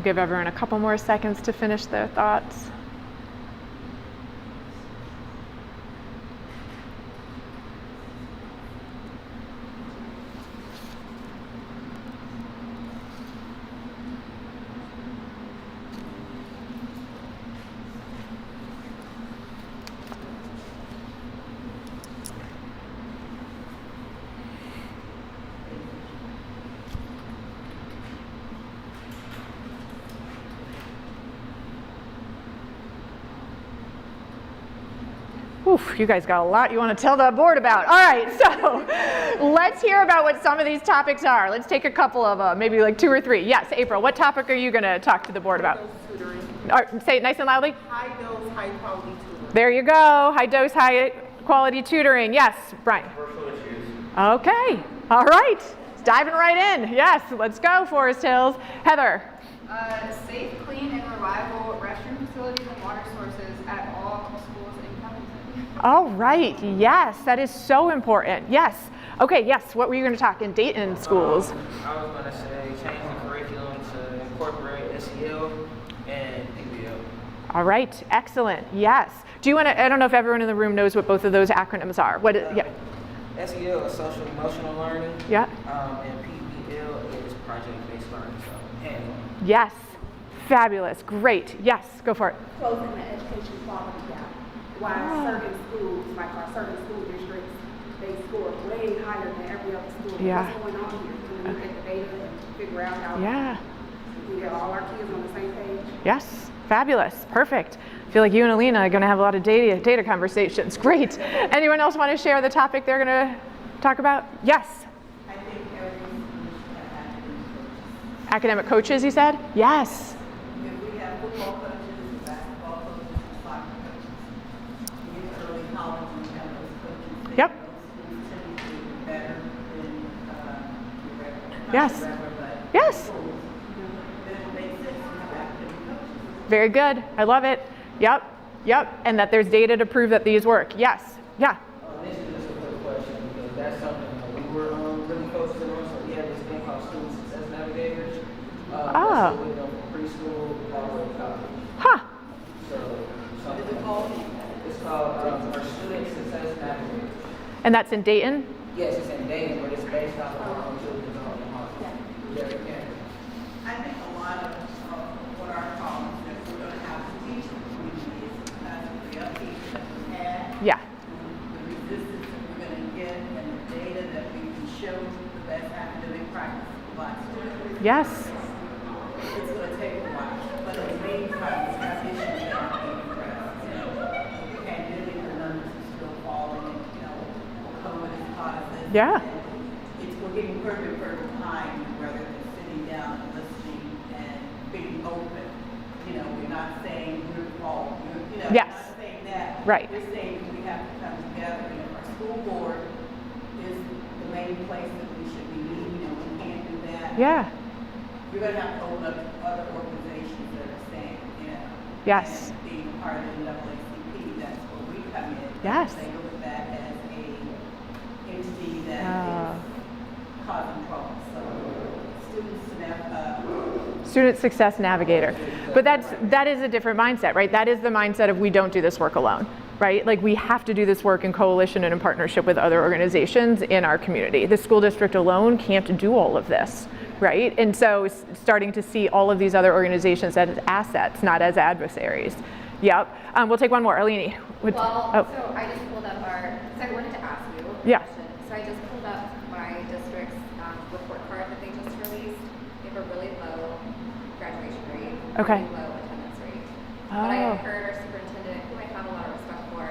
Give everyone a couple more seconds to finish their thoughts. Oof, you guys got a lot you want to tell that board about. All right, so let's hear about what some of these topics are. Let's take a couple of them, maybe like 2 or 3. Yes, April, what topic are you going to talk to the board about? Tutoring. Say it nice and loudly. High dose, high quality tutoring. There you go, high dose, high quality tutoring. Yes, Brian. Virtual issues. Okay, all right, diving right in. Yes, let's go, Forest Hills. Heather. Safe, clean, and reliable restroom facilities and water sources at all schools in Covington. All right, yes, that is so important. Yes. Okay, yes, what were you going to talk in Dayton schools? I was going to say change the curriculum to incorporate SEL and PBL. All right, excellent. Yes. Do you want to, I don't know if everyone in the room knows what both of those acronyms are. What? Yeah. SEL is social emotional learning. Yeah. And PBL is project-based learning. So hands-on. Yes. Fabulous. Great. Yes. Go for it. Closing the education quality gap. While certain schools, like our certain school districts, they score way higher than every other school. Yeah. What's going on here? Can we look at the data and figure out how Yeah. we get all our kids on the same page? Yes. Fabulous. Perfect. I feel like you and Alina are going to have a lot of data conversations. Great. Anyone else want to share the topic they're going to talk about? Yes. I think every school should have Academic coaches, you said? Yes. if we have football coaches, basketball coaches, soccer coaches, you get early college and you have those coaches. Yep. Those schools tend to do better than the regular. Yes. Not the regular, but Yes. schools. Then it makes sense to have academic coaches. Very good. I love it. Yep. Yep. And that there's data to prove that these work. Yes. Yeah. This is just a quick question because that's something that we were really focusing on. So we have this thing called Student Success Navigators. Oh. That's with them from preschool all the way to college. Huh. So something it's called our Student Success Navigators. And that's in Dayton? Yes, it's in Dayton, but it's based off of our own children's home in Hartford. Jefferson County. I think a lot of what our problems is we're going to have to teach the community is because of the upbeat that we had, Yeah. the resistance that we're going to get, and the data that we can show the best academic practice of Black students. Yes. it's gonna take a while, but in the meantime, we have issues that are being addressed. The pandemic, the numbers are still falling, and, COVID is part of this. Yeah. We're getting further and further behind rather than sitting down and listening and being open. We're not saying you're fault, Yes. we're not saying that. Right. We're saying we have to come together. Our school board is the main place that we should be meeting, and we can't do that. Yeah. You're gonna have to open up to other organizations that are saying, Yes. and being part of the NAACP, that's where we come in. Yes. They look at that as a entity that is causing trouble. So Student success navigator. But that is a different mindset, right? That is the mindset of we don't do this work alone, right? Like we have to do this work in coalition and in partnership with other organizations in our community. The school district alone can't do all of this, right? And so starting to see all of these other organizations as assets, not as adversaries. Yep. We'll take one more. Arlene. So I just pulled up so I wanted to ask you a question. So I just pulled up my district's report card that they just released. They have a really low graduation rate, Okay. really low attendance rate. But I have heard our superintendent, who I have a lot of respect for,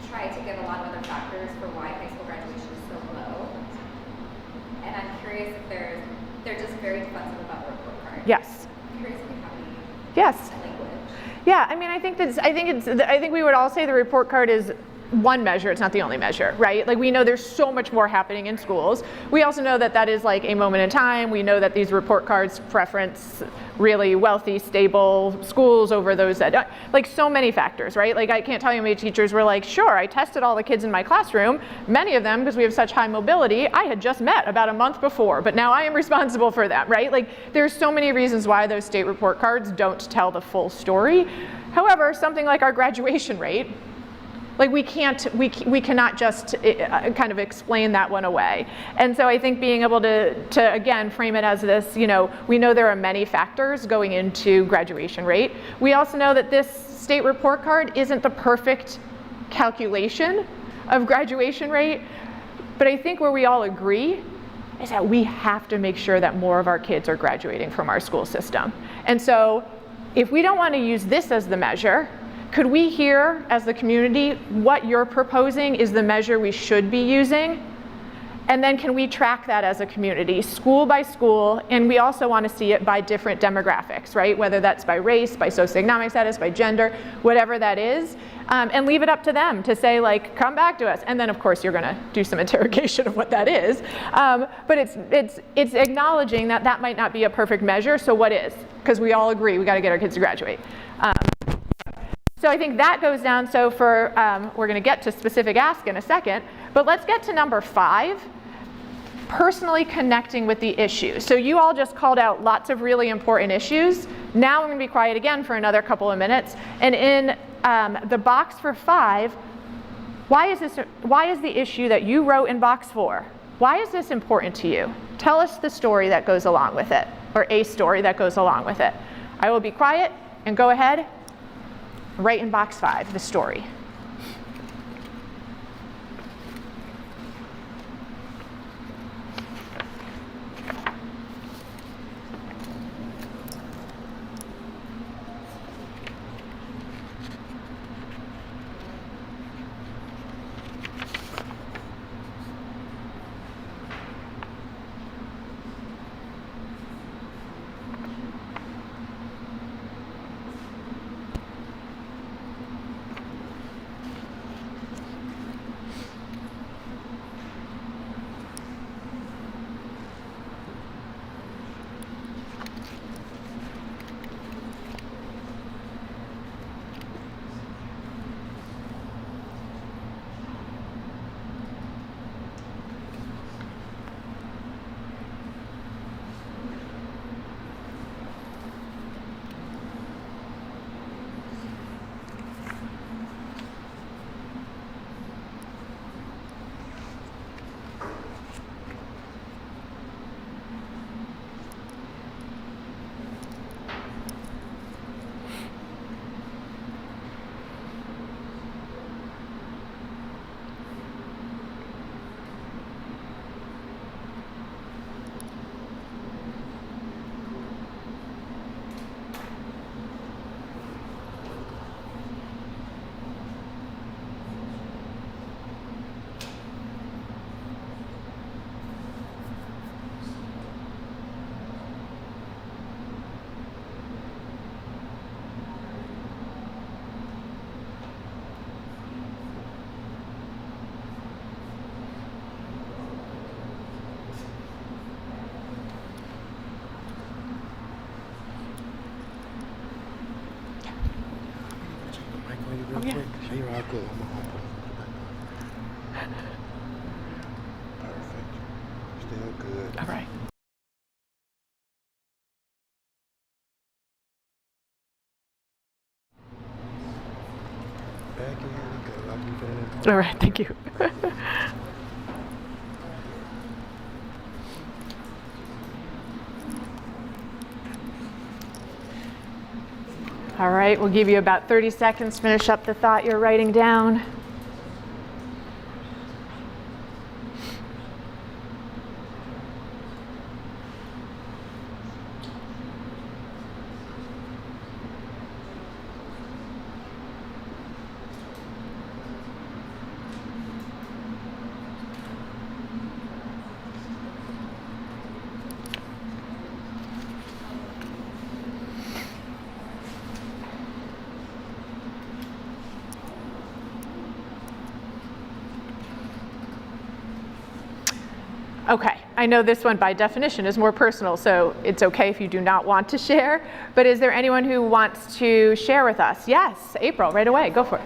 try to give a lot of other factors for why high school graduation is so low. And I'm curious if they're just very defensive about the report card. Yes. I'm curious if you have any Yes. language. Yeah, I mean, I think we would all say the report card is one measure, it's not the only measure, right? Like we know there's so much more happening in schools. We also know that that is like a moment in time. We know that these report cards preference really wealthy, stable schools over those that, like so many factors, right? Like I can't tell you how many teachers were like, sure, I tested all the kids in my classroom. Many of them, because we have such high mobility, I had just met about a month before, but now I am responsible for them, right? Like there's so many reasons why those state report cards don't tell the full story. However, something like our graduation rate, like we cannot just kind of explain that one away. And so I think being able to again frame it as this, we know there are many factors going into graduation rate. We also know that this state report card isn't the perfect calculation of graduation rate, but I think where we all agree is that we have to make sure that more of our kids are graduating from our school system. And so if we don't want to use this as the measure, could we hear as the community what you're proposing is the measure we should be using? And then can we track that as a community, school by school, and we also want to see it by different demographics, right? Whether that's by race, by socioeconomic status, by gender, whatever that is, and leave it up to them to say like, come back to us. And then of course you're gonna do some interrogation of what that is. But it's acknowledging that that might not be a perfect measure, so what is? Because we all agree we gotta get our kids to graduate. So I think that goes down, so for, we're gonna get to specific ask in a second, but let's get to number 5, personally connecting with the issue. So you all just called out lots of really important issues. Now I'm gonna be quiet again for another couple of minutes. And in the box for 5, why is the issue that you wrote in box 4, why is this important to you? Tell us the story that goes along with it, or a story that goes along with it. I will be quiet and go ahead. Right in box 5, the story. all good. I'm gonna hold it back on. Perfect. Still good. All right. Back in and go. I'll be back. All right, thank you. All right, we'll give you about 30 seconds to finish up the thought you're writing down. Okay, I know this one by definition is more personal, so it's okay if you do not want to share, but is there anyone who wants to share with us? Yes, April, right away, go for it.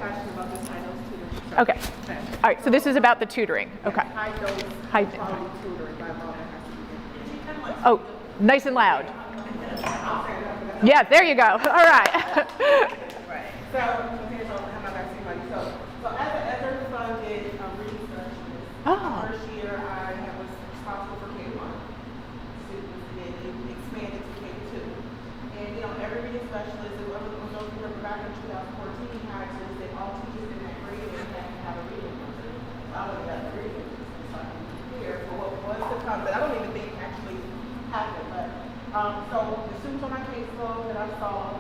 Okay, all right, so this is about the tutoring, okay. High tutoring by law that has to be. Oh, nice and loud. Yeah, there you go, all right. Right. So, here's how I'm not asking money. So as a funded reading specialist, first year I was responsible for K1 students, and it expanded to K2. And every reading specialist, those who remember back in 2014, had to say all teachers in that grade had to have a reading teacher. I would have got the reading teacher, so I can be clear for what was to come. But I don't even think it actually happened. But so the students on my caseload that I saw,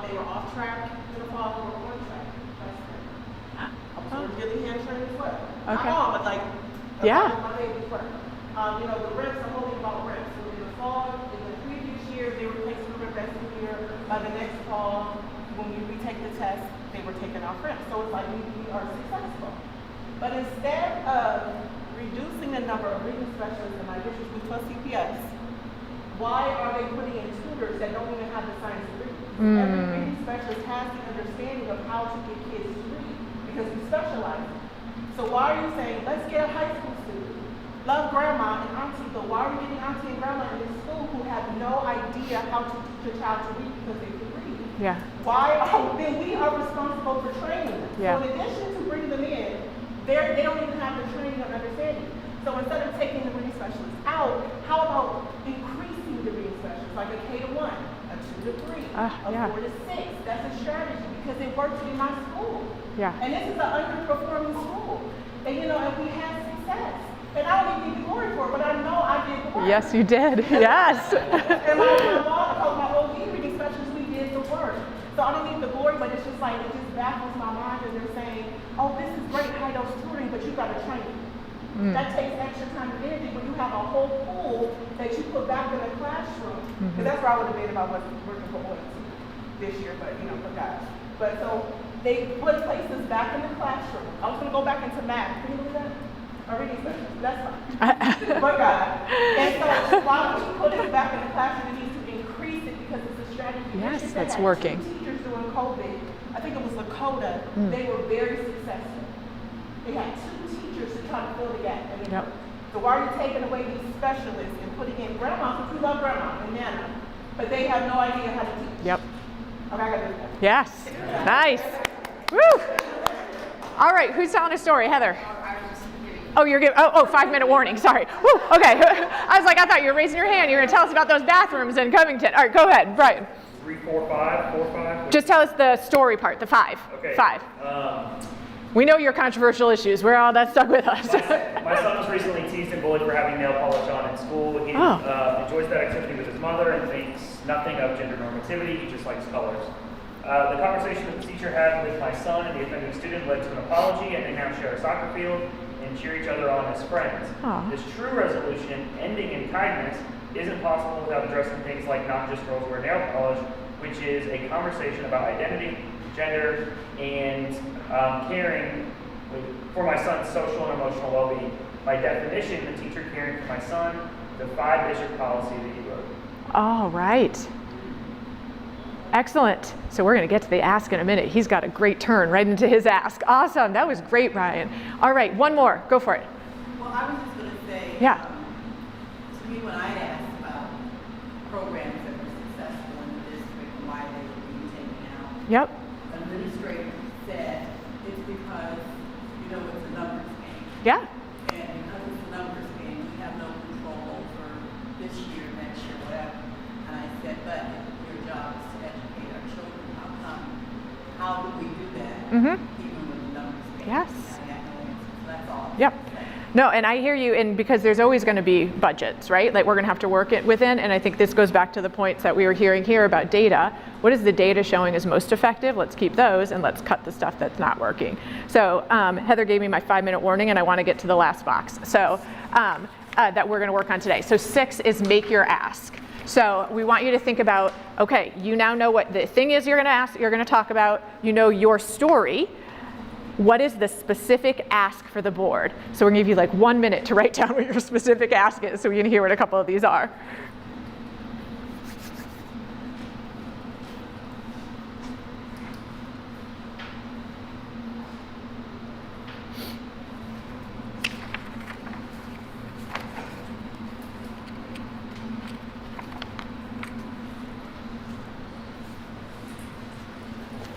they were off track in the fall, they were on track. I was really hamstring as well. Okay. Not all, but like, Yeah. my baby's work. The reps, I'm only about reps. So in the fall, in the previous year, they were placing the rep every year. By the next fall, when we retake the test, they were taking off reps. So it's like we are successful. But instead of reducing the number of reading specialists in my district with plus CPS, why are they putting in tutors that don't even have the science degree? Every reading specialist has the understanding of how to get kids to read because we specialize. So why are you saying, let's get a high school student, love grandma and auntie, but why are we getting auntie and grandma in this school who have no idea how to teach a child to read because they can read? Yeah. Then we are responsible for training them. Yeah. So in addition to bringing them in, they don't even have the training or understanding. So instead of taking the reading specialists out, how about increasing the reading specialists, like a K-1, a 2 to 3, a 4 to 6? That's a strategy because it worked in my school. Yeah. And this is an underperforming school. And and we had success. And I don't even need the glory for it, but I know I did the work. Yes, you did. Yes. And my OD reading specialists, we did the work. So I don't need the glory, but it's just like, it just baffles my mind and they're saying, oh, this is great high dose tutoring, but you got to train. That takes extra time and energy when you have a whole pool that you put back in the classroom. Because that's where I would debate about what's working for OT this year, but forgot. But so they put places back in the classroom. I was going to go back into math. Can you believe that? Or reading specialist. That's fine. But God. And so why don't you put it back in the classroom? It needs to increase it because it's a strategy. Yes, They that's had working. 2 teachers during COVID. I think it was Lakota. They were very successful. They had 2 teachers to try to fill the gap. Yep. So why are you taking away these specialists and putting in grandma, because we love grandma and nana, but they have no idea how to teach? Yep. Okay, I got to do that. Yes. Nice. Woo. All right, who's telling a story? Heather. Oh, you're giving, 5-minute warning, sorry. Woo, okay. I was like, I thought you were raising your hand. You're going to tell us about those bathrooms in Covington. All right, go ahead, Brian. 3, 4, 5, 4, 5. Just tell us the story part, the 5. Okay. 5. We know your controversial issues. We're all that stuck with us. My son was recently teased and bullied for having nail polish on in school. He enjoys that activity with his mother and thinks nothing of gender normativity. He just likes colors. The conversation that the teacher had with my son and the offending student led to an apology, and they now share a soccer field and cheer each other on as friends. This true resolution, ending in kindness, isn't possible without addressing things like not just girls wear nail polish, which is a conversation about identity, gender, and caring for my son's social and emotional well-being. By definition, the teacher caring for my son, the 5-district policy that he wrote. All right. Excellent. So we're going to get to the ask in a minute. He's got a great turn right into his ask. Awesome. That was great, Ryan. All right, one more. Go for it. Well, I was just going to say, Yeah. to me, when I asked about programs that were successful in the district and why they were being taken out, Yep. administrator said it's because, you know, it's a numbers game. Yeah. And because it's a numbers game, we have no control over this year, next year, whatever. And I said, but your job is to educate our children. How do we do that? Even with the numbers game? Yes. I got no answer. So that's all. Yep. No, and I hear you, and because there's always going to be budgets, right? Like we're going to have to work it within, and I think this goes back to the points that we were hearing here about data. What is the data showing is most effective? Let's keep those, and let's cut the stuff that's not working. So Heather gave me my 5-minute warning, and I want to get to the last box. So that we're going to work on today. So 6 is make your ask. So we want you to think about, okay, you now know what the thing is you're going to ask, you're going to talk about, you know your story. What is the specific ask for the board? So we're going to give you like 1 minute to write down what your specific ask is so we can hear what a couple of these are.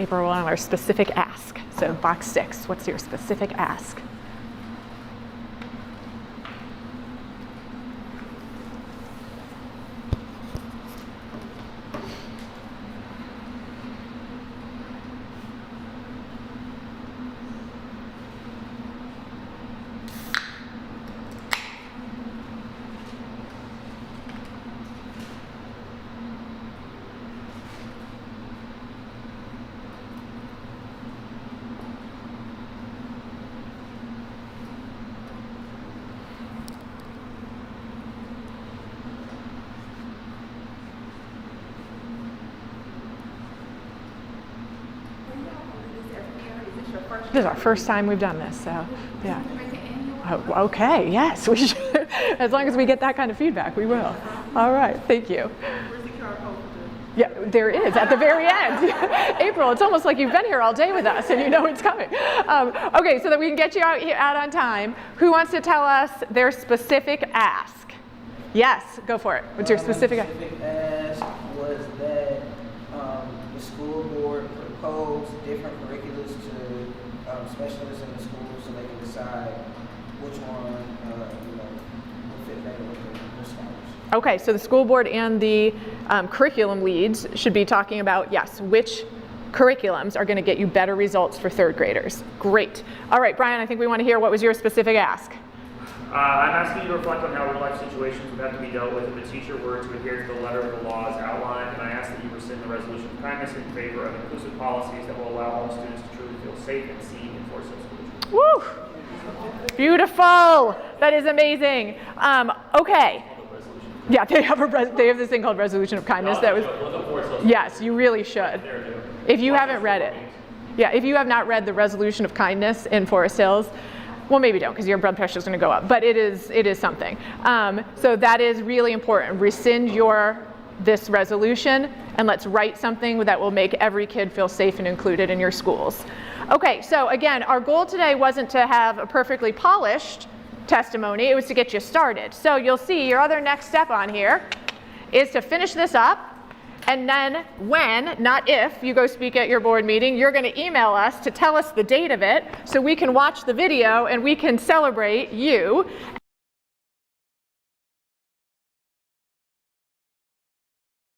April, on our specific ask. So box 6, what's your specific ask? This is our first time we've done this, so yeah. Oh, okay, yes, we should. As long as we get that kind of feedback, we will. All right, thank you. Yeah, there is at the very end. April, it's almost like you've been here all day with us and you know it's coming. Okay, so that we can get you out on time. Who wants to tell us their specific ask? Yes, go for it. What's your specific ask? My specific ask was that the school board propose different curriculums to specialists in the school so they can decide which one will fit better with their scholars. Okay, so the school board and the curriculum leads should be talking about, yes, which curriculums are going to get you better results for third graders. Great. All right, Brian, I think we want to hear what was your specific ask. I'm asking you to reflect on how real-life situations would have to be dealt with if a teacher were to adhere to the letter of the law as outlined, and I ask that you rescind the resolution of kindness in favor of inclusive policies that will allow all students to truly feel safe and seen in Forest Hill School. Woo! Beautiful. That is amazing. Okay. Yeah, they have this thing called Resolution of Kindness. That was. Yes, you really should. If you haven't read it. Yeah, if you have not read the Resolution of Kindness in Forest Hills, well, maybe don't, because your blood pressure is going to go up. But it is something. So that is really important. Rescind this resolution, and let's write something that will make every kid feel safe and included in your schools. Okay, so again, our goal today wasn't to have a perfectly polished testimony, it was to get you started. So you'll see your other next step on here is to finish this up, and then when, not if, you go speak at your board meeting, you're going to email us to tell us the date of it so we can watch the video and we can celebrate you.